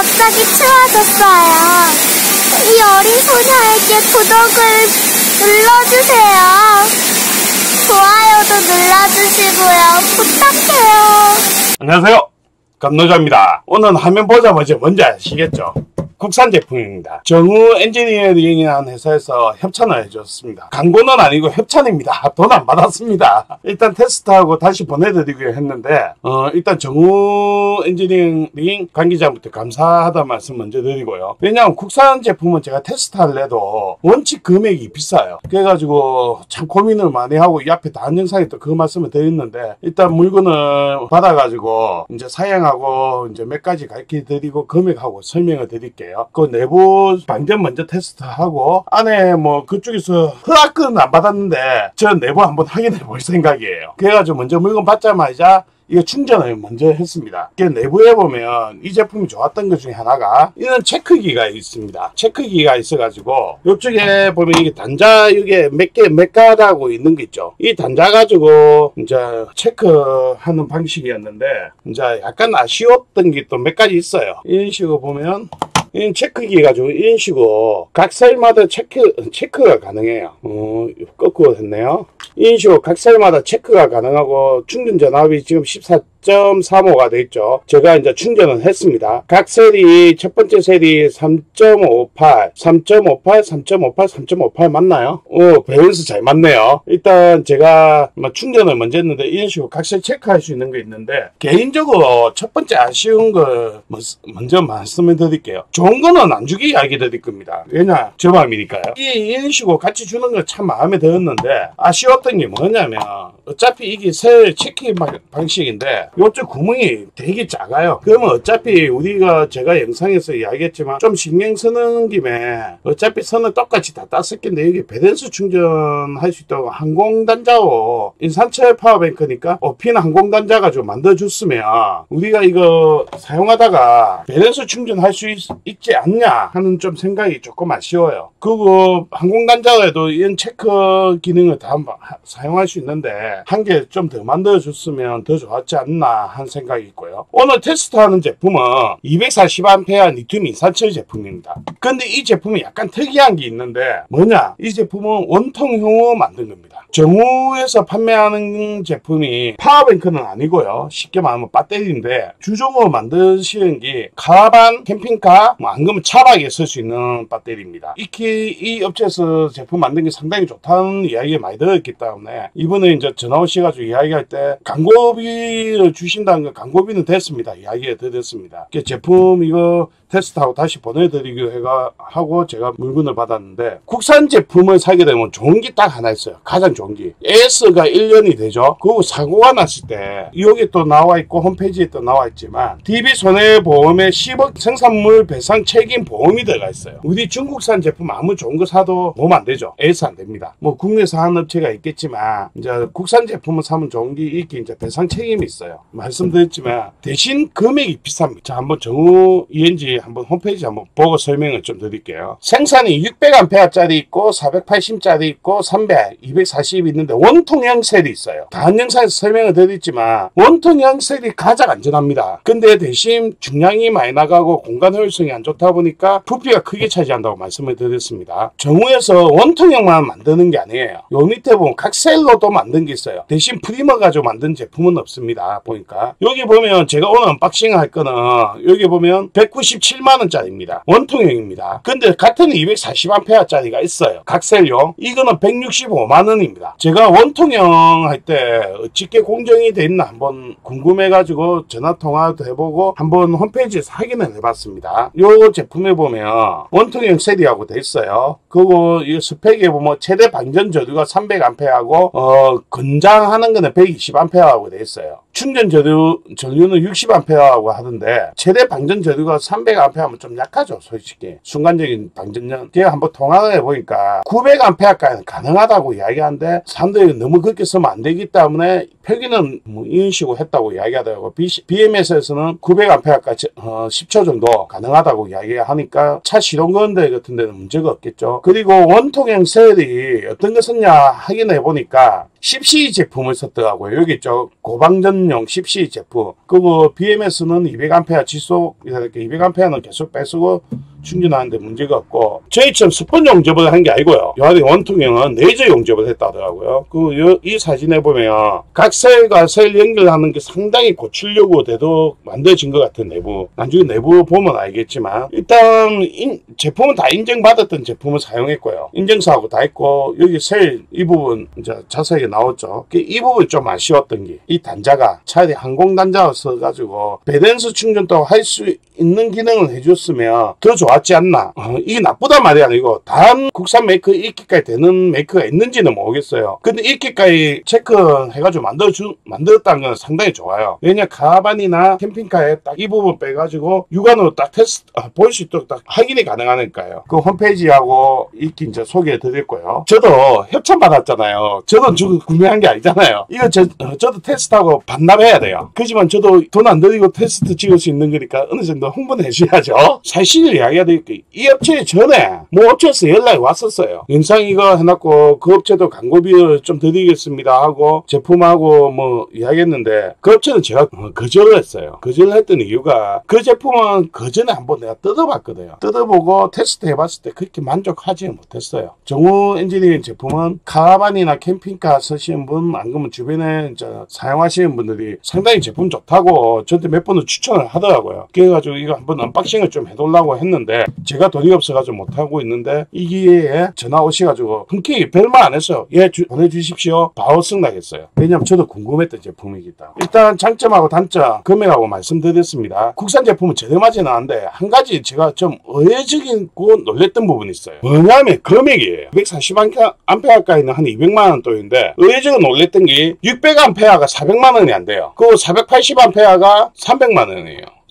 갑자기 추워졌어요. 이 어린 소녀에게 구독을 눌러주세요. 좋아요도 눌러주시고요. 부탁해요. 안녕하세요, 감노자입니다. 오늘 화면 보자마자 뭔지 아시겠죠? 국산 제품입니다. 정우 엔지니어링이라는 회사에서 협찬을 해줬습니다. 광고는 아니고 협찬입니다. 돈 안 받았습니다. 일단 테스트하고 다시 보내드리기로 했는데 일단 정우 엔지니어링 관계자부터 감사하다는 말씀 먼저 드리고요. 왜냐하면 국산 제품은 제가 테스트할래도 원칙 금액이 비싸요. 그래가지고 참 고민을 많이 하고 이 앞에 다른 영상에 또 그 말씀을 드렸는데, 일단 물건을 받아가지고 이제 사양하고 이제 몇 가지 가르쳐 드리고 금액하고 설명을 드릴게요. 그 내부 방전 먼저 테스트하고, 안에 뭐 그쪽에서 허락은 안 받았는데 저 내부 한번 확인해 볼 생각이에요. 그래가지고 먼저 물건 받자마자 이거 충전을 먼저 했습니다. 내부에 보면 이 제품이 좋았던 것 중에 하나가 이런 체크기가 있습니다. 체크기가 있어가지고 이쪽에 보면 이게 단자 이게 몇 가닥고 있는 게 있죠. 이 단자 가지고 이제 체크하는 방식이었는데 이제 약간 아쉬웠던 게 또 몇 가지 있어요. 이런 식으로 보면 이 체크기 가지고 이런 식으로 각 셀마다 체크가 가능해요. 거꾸로 했네요. 이런 식으로 각 셀마다 체크가 가능하고 충전 전압이 지금 14.35가 돼 있죠. 제가 이제 충전을 했습니다. 각 셀이 첫 번째 셀이 3.58, 3.58, 3.58, 3.58 맞나요? 밸런스 잘 맞네요. 일단 제가 충전을 먼저 했는데 이런 식으로 각 셀 체크할 수 있는 게 있는데, 개인적으로 첫 번째 아쉬운 걸 먼저 말씀을 드릴게요. 좋은 거는 안 주기 이야기 드릴 겁니다. 왜냐? 저 마음이니까요. 이런 식으로 같이 주는 거 참 마음에 들었는데, 아쉬웠던 게 뭐냐면 어차피 이게 셀 체크 방식인데 이쪽 구멍이 되게 작아요. 그러면 어차피 우리가 제가 영상에서 이야기했지만 좀 신경 쓰는 김에 어차피 선을 똑같이 다 땄을 텐데 여기 밸런스 충전할 수 있다고 항공단자로 인산철 파워뱅크니까 오핀 항공단자 가지고 만들어줬으면 우리가 이거 사용하다가 밸런스 충전할 수 있지 않냐 하는 좀 생각이 조금 아쉬워요. 그리고 항공단자에도 이런 체크 기능을 다 사용할 수 있는데 한 개 좀 더 만들어줬으면 더 좋았지 않나 한 생각이 있고요. 오늘 테스트하는 제품은 240A 리튬 인산철 제품입니다. 근데 이 제품이 약간 특이한 게 있는데 뭐냐? 이 제품은 원통형으로 만든 겁니다. 정우에서 판매하는 제품이 파워뱅크는 아니고요. 쉽게 말하면 배터리인데 주종으로 만드시는 게 카라반, 캠핑카, 안 그러면 차박에 쓸 수 있는 배터리입니다. 이 업체에서 제품 만든 게 상당히 좋다는 이야기 많이 들었기 때문에 이번에 이제 전화 오셔가지고 이야기할 때 광고비를 주신다는 거, 광고비는 됐습니다. 이야기를 드렸습니다. 제품 이거 테스트하고 다시 보내드리기로 하고 제가 물건을 받았는데, 국산 제품을 사게 되면 좋은 게 딱 하나 있어요. 가장 좋은 게 AS가 1년이 되죠. 그리고 사고가 났을 때 여기 또 나와 있고 홈페이지에 또 나와 있지만 DB손해보험에 10억 생산물 배상 책임 보험이 들어가 있어요. 우리 중국산 제품 아무 좋은 거 사도 보험 안 되죠. AS 안 됩니다. 뭐 국내에서 하는 업체가 있겠지만 이제 국산 제품을 사면 좋은 게 이게 이제 배상 책임이 있어요. 말씀드렸지만 대신 금액이 비쌉니다. 자, 한번 정우 ENG 한번 홈페이지 한번 보고 설명을 좀 드릴게요. 생산이 600A짜리 있고 480짜리 있고 300, 240 있는데 원통형 셀이 있어요. 다른 영상에서 설명을 드렸지만 원통형 셀이 가장 안전합니다. 근데 대신 중량이 많이 나가고 공간 효율성이 안 좋다 보니까 부피가 크게 차지한다고 말씀을 드렸습니다. 정우에서 원통형만 만드는 게 아니에요. 요 밑에 보면 각 셀로도 만든 게 있어요. 대신 프리머 가지고 만든 제품은 없습니다. 보니까 여기 보면 제가 오늘 언박싱 할 거는 여기 보면 197만원짜리입니다. 원통형입니다. 근데 같은 240A짜리가 있어요. 각 셀용. 이거는 165만원입니다. 제가 원통형 할 때 어찌게 공정이 돼 있나 한번 궁금해가지고 전화통화도 해보고 한번 홈페이지에서 확인을 해봤습니다. 이 제품에 보면 원통형 셀이라고 돼 있어요. 그리고 이 스펙에 보면 최대 방전 저류가 300A하고 건장하는 거는 120A라고 돼 있어요. 충전 전류는 60A라고 하던데 최대 방전 전류가 300A 하면 좀 약하죠. 솔직히 순간적인 방전량. 제가 한번 통화를 해보니까 900A까지는 가능하다고 이야기하는데 사람들이 너무 그렇게 쓰면 안 되기 때문에 표기는 뭐 이런 식으로 했다고 이야기하더라고요. BMS에서는 900A까지 10초 정도 가능하다고 이야기하니까 차 시동건대 같은 데는 문제가 없겠죠. 그리고 원통형 셀이 어떤 거 썼냐 확인해 보니까 10C 제품을 썼더라고요. 여기 있죠. 고방전용 10C 제품. 그리고 BMS는 200A 지속, 이렇게 200A는 계속 빼쓰고 충전하는데 문제가 없고, 저희처럼 스펀 용접을 한 게 아니고요. 요한이 원통형은 레이저 용접을 했다 하더라고요. 이 사진에 보면 각 셀과 셀 연결하는 게 상당히 고출력으로 돼도 만들어진 것 같은 내부. 나중에 내부 보면 알겠지만, 일단 제품은 다 인증받았던 제품을 사용했고요. 인증서하고 다 있고, 여기 셀 이 부분 이제 자세하게 나왔죠. 이 부분이 좀 아쉬웠던 게, 이 단자가 차라리 항공 단자로 써가지고 배댄스 충전도 할 수 있는 기능을 해줬으면 더 좋았지 않나. 이게 나쁘단 말이 아니고, 다음 국산 메이커 1기까지 되는 메이커가 있는지는 모르겠어요. 근데 1기까지 체크해가지고 만들었다는 건 상당히 좋아요. 왜냐, 카라반이나 캠핑카에 딱 이 부분 빼가지고 육안으로 딱 테스트 보일 수 있도록 딱 확인이 가능하니까요. 그 홈페이지하고 이렇게 이제 소개해 드렸고요. 저도 협찬 받았잖아요. 저도 지금 구매한 게 아니잖아요. 이거 저도 테스트하고 반납해야 돼요. 그렇지만 저도 돈 안 들이고 테스트 찍을 수 있는 거니까 어느 정도 홍보는 해줘야죠. 사실을 이야기해야 되니까 이 업체 전에 뭐 업체에서 연락이 왔었어요. 영상 이거 해놨고 그 업체도 광고비를 좀 드리겠습니다 하고 제품하고 뭐 이야기했는데, 그 업체는 제가 거절을 했어요. 거절을 했던 이유가, 그 제품은 그 전에 한번 내가 뜯어봤거든요. 뜯어보고 테스트 해봤을 때 그렇게 만족하지 못했어요. 정우 엔지니어링 제품은 카라반이나 캠핑카 쓰시는 분, 안 그러면 주변에 이제 사용하시는 분들이 상당히 제품 좋다고 저한테 몇 번을 추천을 하더라고요. 그래가지고 이거 한번 언박싱을 좀 해달라고 했는데, 제가 돈이 없어가지고 못하고 있는데 이 기회에 전화 오셔가지고 흔쾌히 별말 안 했어요. 예, 보내주십시오. 바로 승낙했어요. 왜냐면 저도 궁금했던 제품이기 때문에. 일단 장점하고 단점, 금액하고 말씀드렸습니다. 국산 제품은 저렴하지는 않은데 한 가지 제가 좀 의외적이고 놀랬던 부분이 있어요. 뭐냐면 금액이에요. 140A까지는 한 200만원 돈인데, 의외적으로 놀랬던 게 600A가 400만원이 안 돼요. 그리고 480A가 300만원이에요.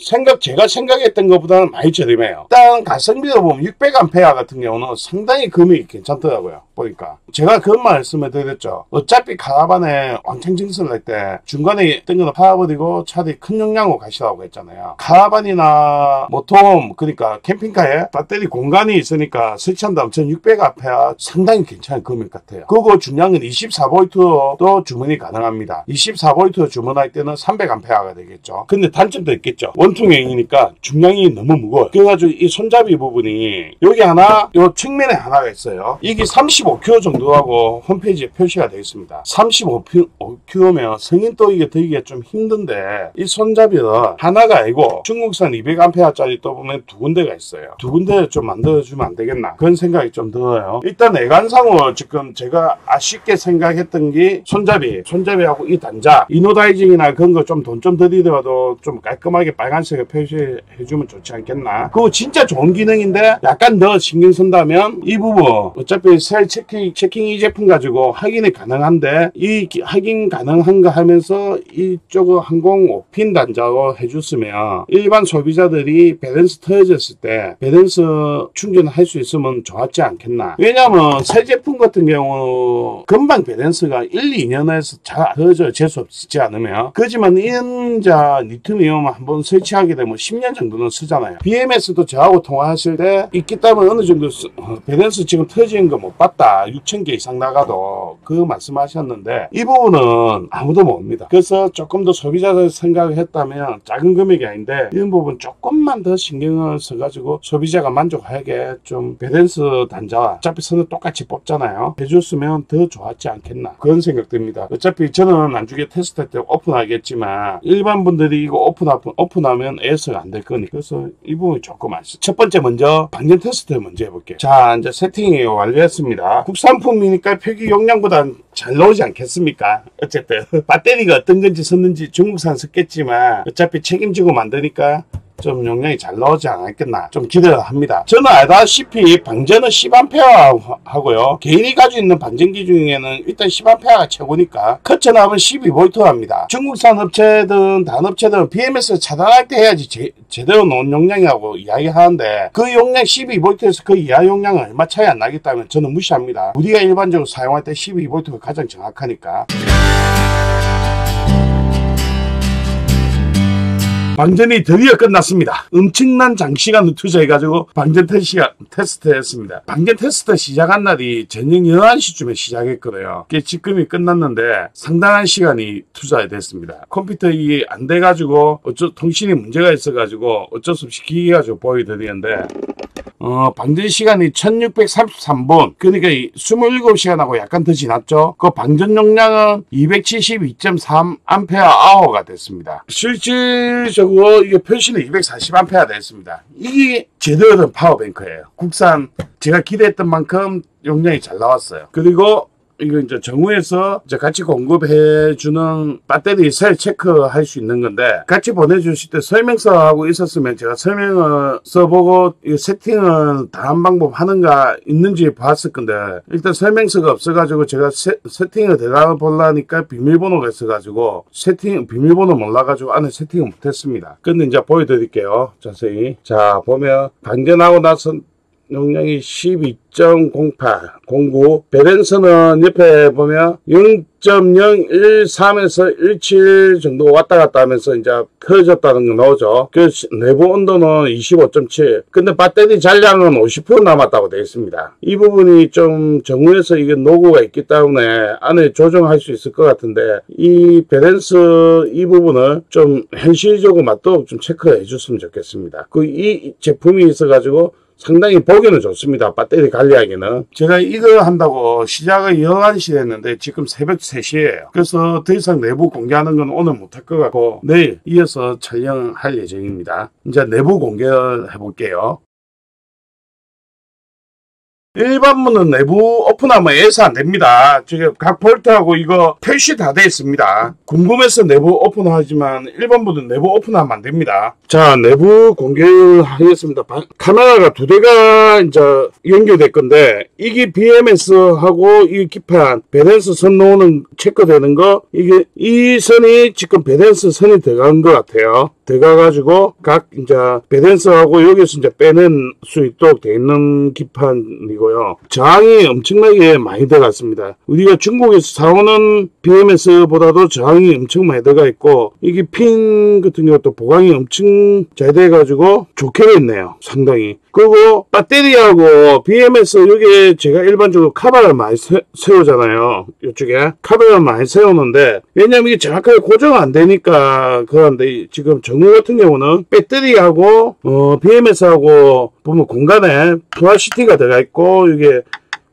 제가 생각했던 것보다는 많이 저렴해요. 일단 가성비로 보면 600A 같은 경우는 상당히 금액이 괜찮더라고요. 보니까 제가 그런 말씀을 드렸죠. 어차피 카라반에 왕창 증설을 할 때 중간에 땡겨서 팔아버리고 차라리 큰 용량으로 가시라고 했잖아요. 카라반이나 모톰, 그러니까 캠핑카에 배터리 공간이 있으니까 설치한다면 전 600A 상당히 괜찮은 금액 같아요. 그리고 중요한 건 24V도 주문이 가능합니다. 24V 주문할 때는 300A가 되겠죠. 근데 단점도 있겠죠. 원통형이니까 중량이 너무 무거워요. 그래가지고 이 손잡이 부분이 여기 하나, 요 측면에 하나가 있어요. 이게 35kg 정도하고 홈페이지에 표시가 되어 있습니다. 35kg면 성인 또 이게 들기가 좀 힘든데, 이 손잡이는 하나가 아니고 중국산 200A짜리 또 보면 두 군데가 있어요. 두 군데 좀 만들어주면 안 되겠나, 그런 생각이 좀 들어요. 일단 외관상으로 지금 제가 아쉽게 생각했던 게 손잡이하고 이 단자, 이노다이징이나 그런 거 좀 돈 좀 들이더라도 좀 깔끔하게 빨간색을 표시해주면 좋지 않겠나. 그거 진짜 좋은 기능인데 약간 더 신경 쓴다면 이 부분, 어차피 셀 체킹 이 제품 가지고 확인이 가능한데, 이 확인 가능한 거 하면서 이쪽은 항공 5핀 단자로 해줬으면 일반 소비자들이 밸런스 터졌을 때 밸런스 충전을 할 수 있으면 좋았지 않겠나. 왜냐면 새 제품 같은 경우 금방 밸런스가 1, 2년에서 잘 터져 재수 없지 않으면. 그렇지만 이은자 리튬이온 한번 설치하게 되면 10년 정도는 쓰잖아요. BMS도 저하고 통화하실 때 있기 때문에 어느 정도 밸런스 지금 터지는 거 못 봤다, 6,000개 이상 나가도, 그 말씀하셨는데 이 부분은 아무도 모릅니다. 그래서 조금 더 소비자들 생각을 했다면 작은 금액이 아닌데 이런 부분 조금만 더 신경을 써가지고 소비자가 만족하게 좀 밸런스 단자, 어차피 선을 똑같이 뽑잖아요, 해줬으면 더 좋았지 않겠나, 그런 생각 듭니다. 어차피 저는 나중에 테스트할 때 오픈하겠지만 일반 분들이 이거 오픈하면 AS가 안 될 거니까. 그래서 이 부분이 조금 아쉽습니다. 첫 번째 먼저 방전 테스트 먼저 해볼게요. 자, 이제 세팅이 완료했습니다. 국산품이니까 표기 용량보단 잘 나오지 않겠습니까? 어쨌든 배터리가 어떤 건지 썼는지 중국산 썼겠지만 어차피 책임지고 만드니까 좀 용량이 잘 나오지 않았겠나 좀 기대를 합니다. 저는 알다시피 방전은 10A 하고요. 개인이 가지고 있는 방전기 중에는 일단 10A가 최고니까 커처나면 12V 합니다. 중국산 업체든 다른 업체들은 BMS 차단할 때 해야지 제대로 놓은 용량이라고 이야기하는데, 그 용량 12V에서 그 이하 용량은 얼마 차이 안 나기 때문에 저는 무시합니다. 우리가 일반적으로 사용할 때 12V가 가장 정확하니까. 방전이 드디어 끝났습니다. 엄청난 장시간을 투자해가지고 방전 테스트 했습니다. 방전 테스트 시작한 날이 저녁 11시쯤에 시작했거든요. 그게 지금이 끝났는데 상당한 시간이 투자됐습니다. 컴퓨터 이게 안 돼가지고 통신이 문제가 있어가지고 어쩔 수 없이 기계 가지고 보여드리는데 방전 시간이 1633분, 그러니까 27시간하고 약간 더 지났죠. 그 방전 용량은 272.3A 됐습니다. 실질적으로 이게 표시는 240A 됐습니다. 이게 제대로 된 파워뱅크예요. 국산 제가 기대했던 만큼 용량이 잘 나왔어요. 그리고 이거 이제 정우에서 이제 같이 공급해주는 배터리 셀 체크할 수 있는 건데, 같이 보내주실 때 설명서하고 있었으면 제가 설명을 써보고 이 세팅을 다른 방법 하는가 있는지 봤을 건데, 일단 설명서가 없어가지고 제가 세팅을 들어가 보려니까 비밀번호가 있어가지고 비밀번호 몰라가지고 안에 세팅을 못했습니다. 근데 이제 보여드릴게요. 자세히. 자, 보면 방전하고 나서 용량이 12.08, 09. 밸런스는 옆에 보면 0.013에서 17 정도 왔다 갔다 하면서 이제 터졌다는 거 나오죠. 그 내부 온도는 25.7. 근데 배터리 잔량은 50% 남았다고 되어 있습니다. 이 부분이 좀 정우에서 이게 노고가 있기 때문에 안에 조정할 수 있을 것 같은데, 이 밸런스 이 부분을 좀 현실적으로 맞도록 좀 체크해 줬으면 좋겠습니다. 이 제품이 있어가지고 상당히 보기는 좋습니다. 배터리 관리하기는. 제가 이거 한다고 시작을 11시에 했는데 지금 새벽 3시예요. 그래서 더 이상 내부 공개하는 건 오늘 못할 것 같고 내일 이어서 촬영할 예정입니다. 이제 내부 공개를 해볼게요. 일반문은 내부 오픈하면 예사 안 됩니다. 지금 각 볼트하고 이거 표시 다 되어 있습니다. 궁금해서 내부 오픈하지만 일반문은 내부 오픈하면 안 됩니다. 자, 내부 공개를 하겠습니다. 카메라가 2대가 이제 연결될 건데, 이게 BMS하고 이 기판 밸런스 선 놓는 체크되는 거, 이게 이 선이 지금 밸런스 선이 들어간 것 같아요. 들어가가지고 각 이제 밸런스하고 여기서 이제 빼낼 수 있도록 되어 있는 기판이고요. 저항이 엄청나게 많이 들어갔습니다. 우리가 중국에서 사오는 BMS보다도 저항이 엄청 많이 들어가 있고, 이게 핀 같은 경우도 보강이 엄청 잘 돼가지고 좋게 됐네요. 상당히. 그리고 배터리하고 BMS 여기에 제가 일반적으로 카바를 많이 세우잖아요. 이쪽에 카바를 많이 세우는데, 왜냐면 이게 정확하게 고정 안 되니까 그런데, 지금 정우 같은 경우는 배터리하고 BMS하고 보면 공간에 FRCT가 들어가 있고, 이게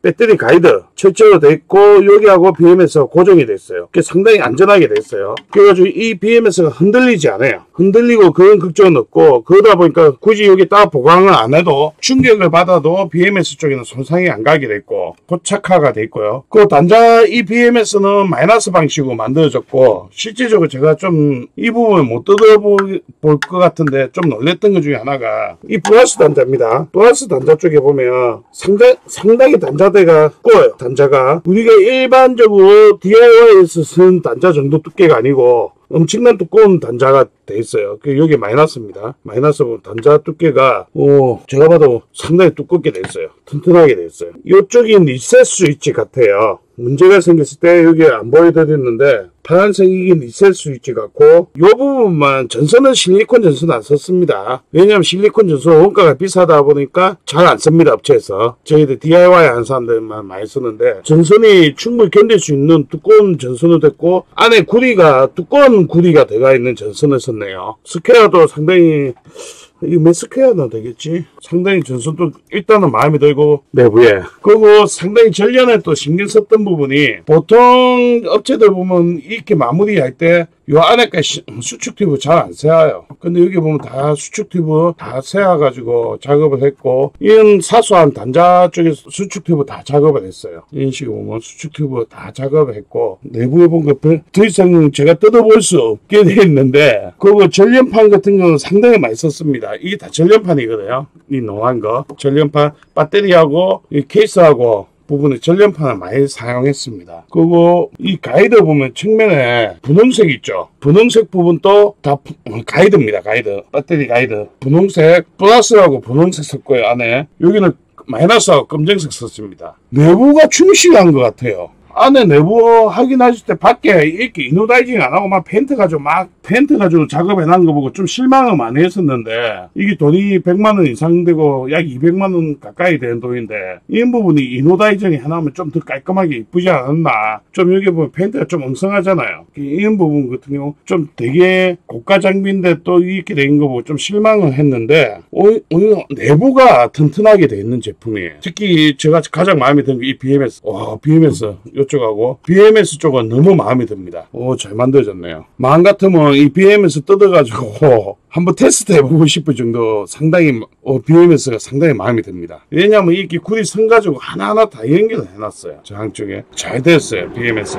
배터리 가이드 철저로 되어 있고, 여기하고 BMS가 고정이 됐어요. 그게 상당히 안전하게 됐어요. 그래가지고 이 BMS가 흔들리지 않아요. 흔들리고 그런 걱정은 없고, 그러다 보니까 굳이 여기다 보강을 안 해도 충격을 받아도 BMS 쪽에는 손상이 안 가게 됐고 포착화가 돼 있고요. 그 단자 이 BMS는 마이너스 방식으로 만들어졌고, 실제적으로 제가 좀 이 부분을 못 뜯어볼 것 같은데 좀 놀랬던 것 중에 하나가 이 플러스 단자입니다. 플러스 단자 쪽에 보면 상당히 단자대가 두꺼워요. 단자가 우리가 일반적으로 DIY에서 쓴 단자 정도 두께가 아니고 엄청난 두꺼운 단자가 돼 있어요. 여기 마이너스입니다. 마이너스 단자 두께가 제가 봐도 상당히 두껍게 돼 있어요. 튼튼하게 돼 있어요. 이쪽이 리셋 스위치 같아요. 문제가 생겼을 때 여기 안 보여드렸는데 파란색이 리셋 스위치 같고, 이 부분만 전선은 실리콘 전선 안 썼습니다. 왜냐하면 실리콘 전선 원가가 비싸다 보니까 잘 안 씁니다. 업체에서 저희들 DIY 하는 사람들만 많이 쓰는데, 전선이 충분히 견딜 수 있는 두꺼운 전선을 됐고, 안에 구리가 두꺼운 구리가 들어가 있는 전선을 썼네요. 스퀘어도 상당히, 이게 몇 스퀘어나 되겠지? 상당히 전선도 일단은 마음에 들고, 내부에. 그리고 상당히 전련에 또 신경 썼던 부분이, 보통 업체들 보면 이렇게 마무리할 때 요 안에까지 수축 튜브 잘 안 세워요. 근데 여기 보면 다 수축 튜브 다 세워가지고 작업을 했고, 이런 사소한 단자 쪽에 수축 튜브 다 작업을 했어요. 이런 식으로 보면 수축 튜브 다 작업을 했고, 내부에 보면 더 이상 제가 뜯어볼 수 없게 돼 있는데, 그리고 전련판 같은 경우는 상당히 많이 썼습니다. 이게 다 전련판이거든요. 이 노란 거. 전련판, 배터리하고 이 케이스하고 부분에 전련판을 많이 사용했습니다. 그리고 이 가이드 보면 측면에 분홍색 있죠. 분홍색 부분도 다 가이드입니다. 가이드. 배터리 가이드. 분홍색, 플러스하고 분홍색 썼고요. 안에. 여기는 마이너스하고 검정색 썼습니다. 내부가 충실한 것 같아요. 안에 내부 확인하실 때 밖에 이렇게 이노다이징 안 하고 막 페인트 가지고 막 펜트 가지고 작업해 놓은 거 보고 좀 실망을 많이 했었는데 이게 돈이 100만원 이상 되고 약 200만원 가까이 되는 돈인데 이 부분이 이노다이징이 해놓으면 좀 더 깔끔하게 이쁘지 않았나. 좀 여기 보면 펜트가 좀 엉성하잖아요. 이 부분 같은 경우 좀 되게 고가 장비인데 또 이렇게 된 거 보고 좀 실망을 했는데 오히려 내부가 튼튼하게 돼 있는 제품이에요. 특히 제가 가장 마음에 드는 게 이 BMS. BMS 이쪽하고 BMS 쪽은 너무 마음에 듭니다. 잘 만들어졌네요. 마음 같으면 이 BMS 뜯어가지고 한번 테스트 해보고 싶을 정도 상당히 BMS가 상당히 마음에 듭니다. 왜냐하면 이렇게 구리 선 가지고 하나하나 다 연결을 해놨어요. 저 한쪽에 잘 됐어요. BMS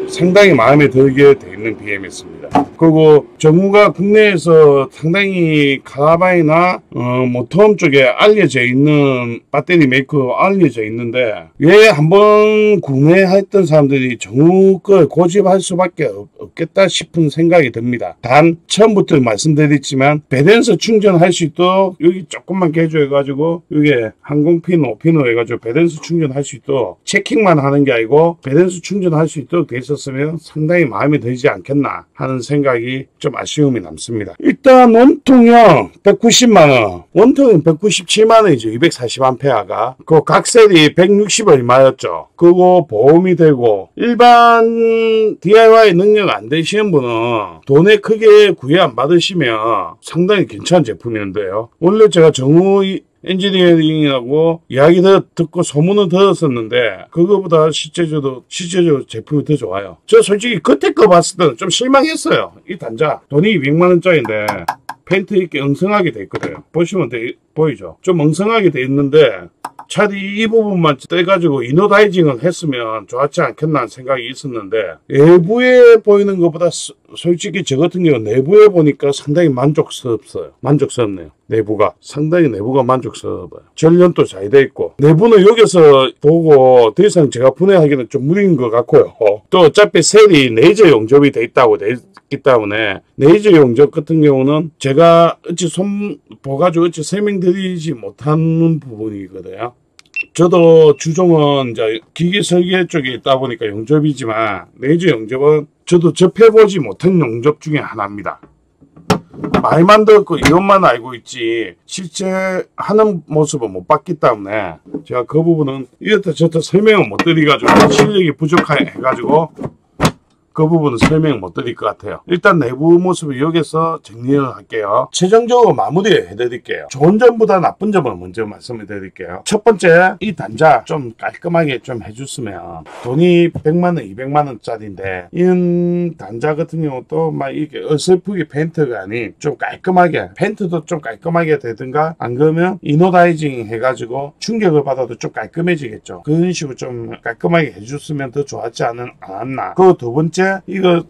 상당히 마음에 들게 돼 있는 BMS입니다. 그리고 정우가 국내에서 상당히 카라바이나 모텀 쪽에 알려져 있는 배터리 메이커 알려져 있는데 왜 한번 구매했던 사람들이 정우 걸 고집할 수밖에 없겠다 싶은 생각이 듭니다. 단 처음부터 말씀드렸지만 배댄서 충전할 수 있도록 여기 조금만 개조해가지고 여기에 항공핀 5핀으로 해가지고 배댄서 충전할 수 있도록 체킹만 하는 게 아니고 배댄서 충전할 수 있도록 돼 있었으면 상당히 마음에 들지 않겠나 하는 생각이 좀 아쉬움이 남습니다. 일단 원통형 190만원, 원통은 197만원이죠. 240A가. 그 각셀이 160 얼마였죠. 그거 보험이 되고 일반 DIY 능력 안 되시는 분은 돈에 크게 구애 안 받으시면 상당히 괜찮은 제품이었는데요. 원래 제가 정우 엔지니어링이라고 이야기 듣고 소문은 들었었는데 그거보다 실제적으로 제품이 더 좋아요. 저 솔직히 그때 거 봤을 때는 좀 실망했어요. 이 단자 돈이 200만원짜리인데 펜트 이렇게 엉성하게 돼 있거든요. 보시면 보이죠? 좀 엉성하게 돼 있는데 차라리 이 부분만 떼가지고 이노다이징을 했으면 좋았지 않겠나 하는 생각이 있었는데 외부에 보이는 것보다 솔직히 저 같은 경우는 내부에 보니까 상당히 만족스럽네요. 상당히 내부가 만족스러워요. 전련도 잘 돼 있고 내부는 여기서 보고 더 이상 제가 분해하기는 좀 무리인 것 같고요. 또 어차피 셀이 레이저 용접이 돼 있다고 돼 있기 때문에 레이저 용접 같은 경우는 제가 어찌 손 보가지고 어찌 설명드리지 못하는 부분이거든요. 저도 주종은 이제 기계 설계 쪽에 있다 보니까 용접이지만 레이저 용접은 저도 접해보지 못한 용접 중에 하나입니다. 말만 듣고 이것만 알고 있지 실제 하는 모습을 못 봤기 때문에 제가 그 부분은 이렇다 저렇다 설명을 못 드려가지고 실력이 부족해가지고 그 부분은 설명 못 드릴 것 같아요. 일단 내부 모습을 여기서 정리를 할게요. 최종적으로 마무리해 드릴게요. 좋은 점보다 나쁜 점을 먼저 말씀해 드릴게요. 첫 번째, 이 단자 좀 깔끔하게 좀 해줬으면 돈이 100만원, 200만원짜리인데 이 단자 같은 경우도 막 이렇게 어설프게 펜트가 아닌 좀 깔끔하게 펜트도 좀 깔끔하게 되든가 안 그러면 이노다이징 해가지고 충격을 받아도 좀 깔끔해지겠죠. 그런 식으로 좀 깔끔하게 해줬으면 더 좋았지 않았나. 그 두 번째 이거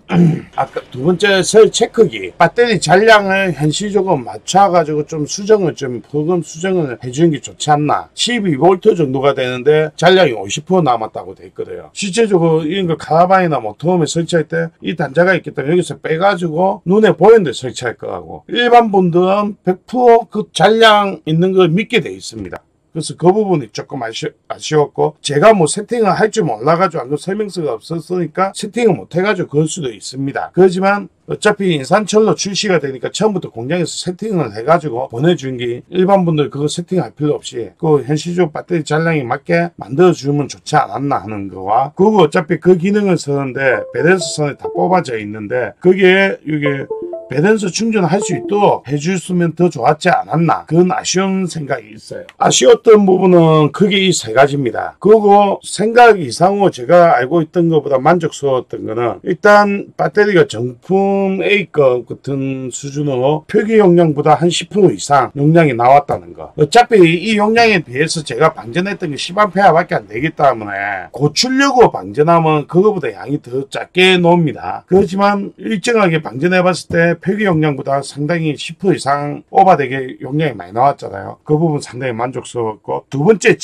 아까 두 번째 셀 체크기 배터리 잔량을 현실적으로 맞춰가지고 좀 수정을 부금 수정을 해주는 게 좋지 않나. 12V 정도가 되는데 잔량이 50% 남았다고 돼 있거든요. 실제적으로 이런 거 카라반이나 모터홈에 설치할 때 이 단자가 있기 때문에 여기서 빼가지고 눈에 보이는 데 설치할 거고 일반 분들은 100% 그 잔량 있는 걸 믿게 돼 있습니다. 그래서 그 부분이 조금 아쉬웠고 제가 뭐 세팅을 할 줄 몰라가지고 안 설명서가 없었으니까 세팅을 못 해가지고 그럴 수도 있습니다. 그렇지만 어차피 인산철로 출시가 되니까 처음부터 공장에서 세팅을 해가지고 보내준 게 일반 분들 그거 세팅할 필요 없이 그 현실적으로 배터리 잔량에 맞게 만들어주면 좋지 않았나 하는 거와 그리고 어차피 그 기능을 쓰는데 배럴스 선이 다 뽑아져 있는데 거기에 이게 배럴스 충전할 수 있도록 해줬으면 더 좋았지 않았나. 그건 아쉬운 생각이 있어요. 아쉬웠던 부분은 크게 이 세 가지입니다. 그리고 생각 이상으로 제가 알고 있던 것보다 만족스러웠던 거는 일단 배터리가 정품 A급 같은 수준으로 표기 용량보다 한 10% 이상 용량이 나왔다는 거. 어차피 이 용량에 비해서 제가 방전했던 게 10A 밖에 안 되기 때문에 고출력으로 방전하면 그거보다 양이 더 작게 나옵니다. 그렇지만 일정하게 방전해봤을 때 표기 용량보다 상당히 10% 이상 오버되게 용량이 많이 나왔잖아요. 그 부분 상당히 만족스러웠고 두 번째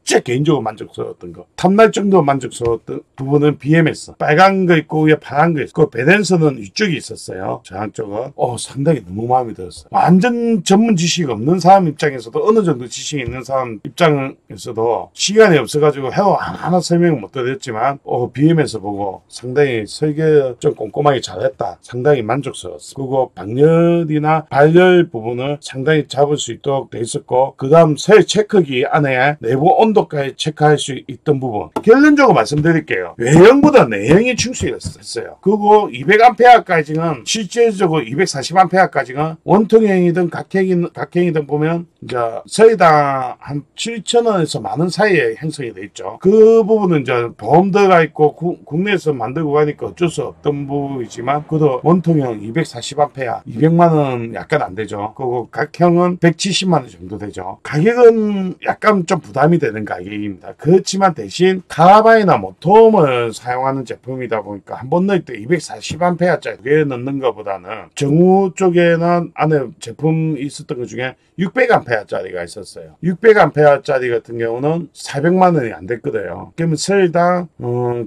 진짜 개인적으로 만족스러웠던 거, 탐날 정도로 만족스러웠던 부분은 BMS. 빨간 거 있고 위에 파란 거 있고, 그 배댄서는 위쪽이 있었어요. 저 한쪽은 상당히 너무 마음에 들었어요. 완전 전문 지식이 없는 사람 입장에서도, 어느 정도 지식이 있는 사람 입장에서도 시간이 없어가지고 헤어 하나 설명을 못 드렸지만 BMS 보고 상당히 설계 좀 꼼꼼하게 잘했다, 상당히 만족스러웠어요. 그리고 방열이나 발열 부분을 상당히 잡을 수 있도록 돼 있었고, 그 다음 설 체크기 안에 내부 온도까지 체크할 수 있던 부분, 결론적으로 말씀드릴게요. 외형보다 내형이 충실했어요. 그리고 200A까지는 실제적으로 240A까지는 원통형이든 각형이든 보면 이제 서해당 한 7,000원에서 10,000원 사이에 형성이 돼 있죠. 그 부분은 이제 보험 들어가 있고 국내에서 만들고 가니까 어쩔 수 없던 부분이지만, 그래도 원통형 240A 200만원 약간 안 되죠. 그리고 각형은 170만원 정도 되죠. 가격은 약간 좀 부담이 되는 가격입니다. 그렇지만 대신 카바이나 모톰을 사용하는 제품이다 보니까 한 번 넣을 때 240A짜리 2개 넣는 것보다는, 정우 쪽에는 안에 제품 있었던 것 중에 600A짜리가 있었어요. 600A짜리 같은 경우는 400만원이 안 됐거든요. 그러면 설당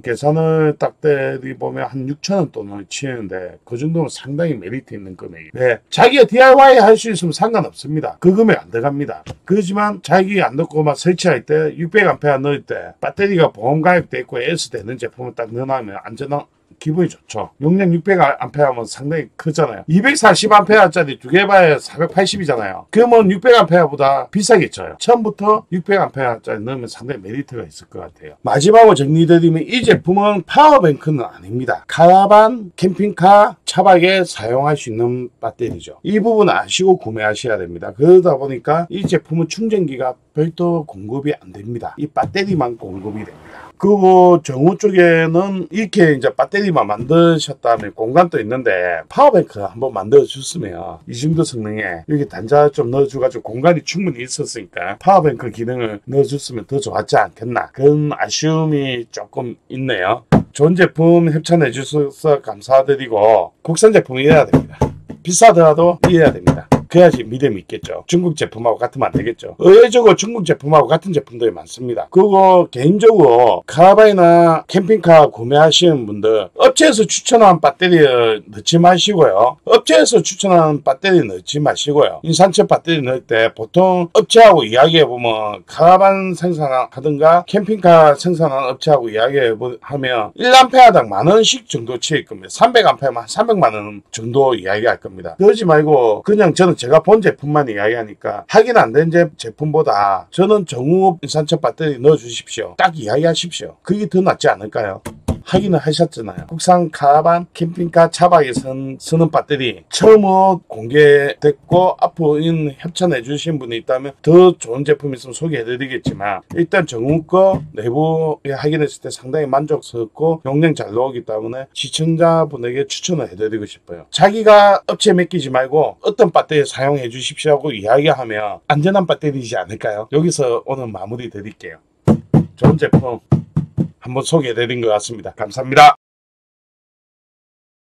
계산을 딱 때리보면 한 6,000원 돈을 치는데, 그 정도면 상당히 메리트 있는 금액이에요. 네, 자기가 DIY 할 수 있으면 상관없습니다. 그 금액 안 들어갑니다. 그렇지만 자기 안 넣고 막 설치할 때 600A 넣을 때 배터리가 보험 가입돼 있고 S 되는 제품을 딱 넣어놓으면 안전한 기분이 좋죠. 용량 600A면 상당히 크잖아요. 240A짜리 두 개 봐야 480이잖아요. 그러면 600A보다 비싸겠죠. 처음부터 600A짜리 넣으면 상당히 메리트가 있을 것 같아요. 마지막으로 정리드리면, 이 제품은 파워뱅크는 아닙니다. 카라반, 캠핑카, 차박에 사용할 수 있는 배터리죠. 이 부분 아시고 구매하셔야 됩니다. 그러다 보니까 이 제품은 충전기가 별도 공급이 안 됩니다. 이 배터리만 공급이 됩니다. 그리고 정우 쪽에는 이렇게 이제 배터리만 만드셨다면 공간도 있는데, 파워뱅크 한번 만들어 줬으면 이 정도 성능에 여기 단자 좀 넣어줘가지고 공간이 충분히 있었으니까 파워뱅크 기능을 넣어줬으면 더 좋았지 않겠나, 그런 아쉬움이 조금 있네요. 좋은 제품 협찬해 주셔서 감사드리고, 국산 제품이어야 됩니다. 비싸더라도 이해해야 됩니다. 그래야지 믿음이 있겠죠. 중국 제품하고 같으면 안 되겠죠. 의외적으로 중국 제품하고 같은 제품들이 많습니다. 그리고 개인적으로 카라반이나 캠핑카 구매하시는 분들, 업체에서 추천한 배터리를 넣지 마시고요. 업체에서 추천한 배터리 넣지 마시고요. 인산철 배터리 넣을 때 보통 업체하고 이야기해보면, 카라반 생산하든가 캠핑카 생산하는 업체하고 이야기하면 1A당 10,000원씩 정도 치일 겁니다. 300A면 300만원 정도 이야기할 겁니다. 그러지 말고 그냥 저는 제가 본 제품만 이야기하니까, 확인 안 된 제품보다 저는 정우 인산철 배터리 넣어주십시오, 딱 이야기하십시오. 그게 더 낫지 않을까요? 확인을 하셨잖아요. 국산 카라반, 캠핑카, 차박에 쓰는 배터리 처음으로 공개됐고, 앞으로 협찬해 주신 분이 있다면 더 좋은 제품 있으면 소개해 드리겠지만, 일단 정우 거 내부에 확인했을 때 상당히 만족스럽고 용량 잘 나오기 때문에 시청자분에게 추천을 해드리고 싶어요. 자기가 업체에 맡기지 말고 어떤 배터리 사용해 주십시오 하고 이야기하면 안전한 배터리이지 않을까요? 여기서 오늘 마무리 드릴게요. 좋은 제품 한번 소개해드린 것 같습니다. 감사합니다.